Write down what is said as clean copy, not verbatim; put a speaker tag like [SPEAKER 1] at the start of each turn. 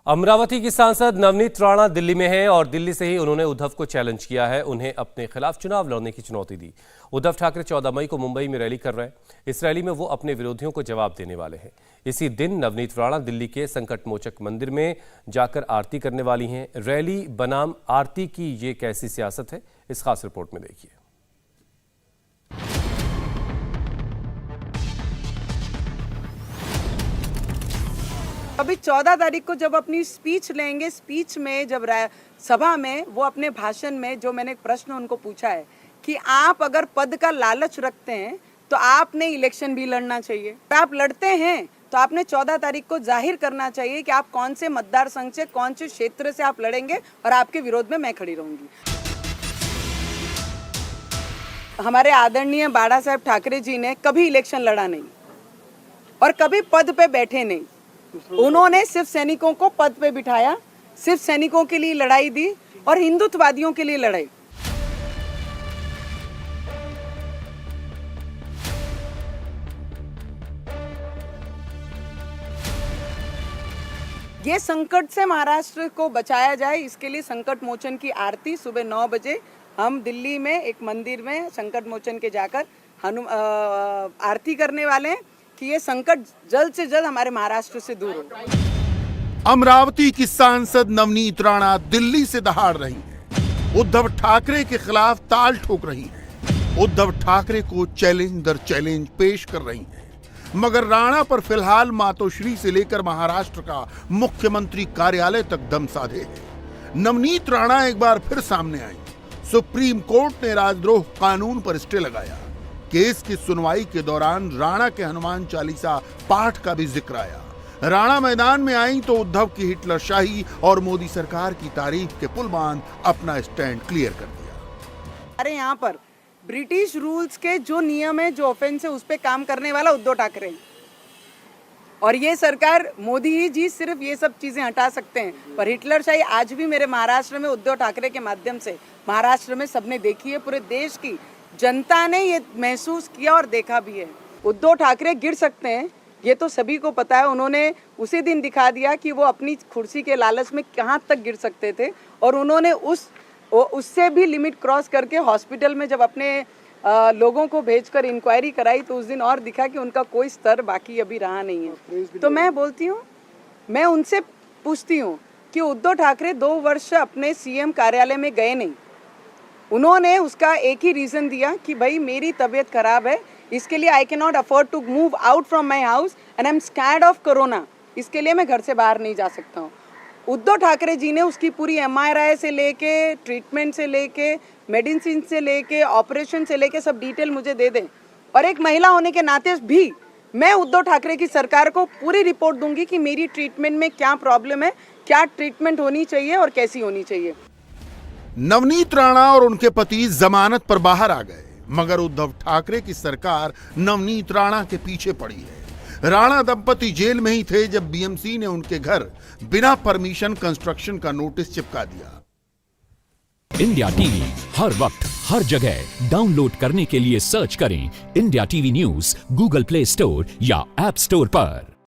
[SPEAKER 1] अमरावती की सांसद नवनीत राणा दिल्ली में हैं और दिल्ली से ही उन्होंने उद्धव को चैलेंज किया है। उन्हें अपने खिलाफ चुनाव लड़ने की चुनौती दी। उद्धव ठाकरे 14 मई को मुंबई में रैली कर रहे हैं। इस रैली में वो अपने विरोधियों को जवाब देने वाले हैं। इसी दिन नवनीत राणा दिल्ली के संकटमोचक मंदिर में जाकर आरती करने वाली हैं। रैली बनाम आरती की ये कैसी सियासत है, इस खास रिपोर्ट में देखिए।
[SPEAKER 2] अभी 14 तारीख को जब अपनी स्पीच लेंगे, स्पीच में जब सभा में वो अपने भाषण में जो मैंने एक प्रश्न उनको पूछा है कि आप अगर पद का लालच रखते हैं तो आपने इलेक्शन भी लड़ना चाहिए। आप लड़ते हैं तो आपने 14 तारीख को जाहिर करना चाहिए कि आप कौन से मतदार संघ से, कौन से क्षेत्र से आप लड़ेंगे और आपके विरोध में मैं खड़ी रहूंगी। हमारे आदरणीय बाड़ा साहब ठाकरे जी ने कभी इलेक्शन लड़ा नहीं और कभी पद पे बैठे नहीं। उन्होंने सिर्फ सैनिकों को पद पे बिठाया, सिर्फ सैनिकों के लिए लड़ाई दी और हिंदुत्ववादियों के लिए लड़ाई। ये संकट से महाराष्ट्र को बचाया जाए, इसके लिए संकट मोचन की आरती सुबह 9 बजे हम दिल्ली में एक मंदिर में संकट मोचन के जाकर आरती करने वाले हैं कि ये संकट जल्द से जल्द हमारे महाराष्ट्र से दूर हो।
[SPEAKER 3] अमरावती की सांसद नवनीत राणा दिल्ली से दहाड़ रही हैं। उद्धव ठाकरे के खिलाफ ताल ठोक रही हैं। उद्धव ठाकरे को चैलेंज दर चैलेंज पेश कर रही हैं। मगर राणा पर फिलहाल मातोश्री से लेकर महाराष्ट्र का मुख्यमंत्री कार्यालय तक दम साधे है। नवनीत राणा एक बार फिर सामने आई। सुप्रीम कोर्ट ने राजद्रोह कानून पर स्टे लगाया। केस की सुनवाई के दौरान राणा के हनुमान चालीसा पाठ का भी जिक्र आया। राणा मैदान में आई तो उद्धव की हिटलरशाही और मोदी सरकार की तारीफ के पुल बांध अपना स्टैंड क्लियर कर दिया।
[SPEAKER 2] अरे यहाँ पर ब्रिटिश रूल्स के जो नियम है, जो ऑफेंस है, उस पे काम करने वाला उद्धव ठाकरे है। और ये सरकार, मोदी ही जी सिर्फ ये सब चीजें हटा सकते हैं, पर हिटलरशाही आज भी मेरे महाराष्ट्र में उद्धव ठाकरे के माध्यम से महाराष्ट्र में सबने देखी है। पूरे देश की जनता ने ये महसूस किया और देखा भी है। उद्धव ठाकरे गिर सकते हैं, ये तो सभी को पता है। उन्होंने उसी दिन दिखा दिया कि वो अपनी कुर्सी के लालच में कहाँ तक गिर सकते थे और उन्होंने उससे भी लिमिट क्रॉस करके हॉस्पिटल में जब अपने लोगों को भेजकर इंक्वायरी कराई तो उस दिन और दिखा कि उनका कोई स्तर बाकी अभी रहा नहीं है। तो मैं बोलती हूँ, मैं उनसे पूछती हूँ कि उद्धव ठाकरे 2 वर्ष अपने सीएम कार्यालय में गए नहीं। उन्होंने उसका एक ही रीज़न दिया कि भाई मेरी तबीयत खराब है, इसके लिए I can not afford to move out from my house and I am scared of corona. इसके लिए मैं घर से बाहर नहीं जा सकता हूँ। उद्धव ठाकरे जी ने उसकी पूरी MRI से लेके, ट्रीटमेंट से लेके, मेडिसिन से लेके, ऑपरेशन से लेके सब डिटेल मुझे दे दें। और एक महिला होने के नाते भी मैं उद्धव ठाकरे की सरकार को पूरी रिपोर्ट दूंगी कि मेरी ट्रीटमेंट में क्या प्रॉब्लम है, क्या ट्रीटमेंट होनी चाहिए और कैसी होनी चाहिए।
[SPEAKER 3] नवनीत राणा और उनके पति जमानत पर बाहर आ गए, मगर उद्धव ठाकरे की सरकार नवनीत राणा के पीछे पड़ी है। राणा दंपति जेल में ही थे जब BMC ने उनके घर बिना परमिशन कंस्ट्रक्शन का नोटिस चिपका दिया।
[SPEAKER 4] इंडिया टीवी हर वक्त हर जगह डाउनलोड करने के लिए सर्च करें India TV news Google play store या ऐप स्टोर पर।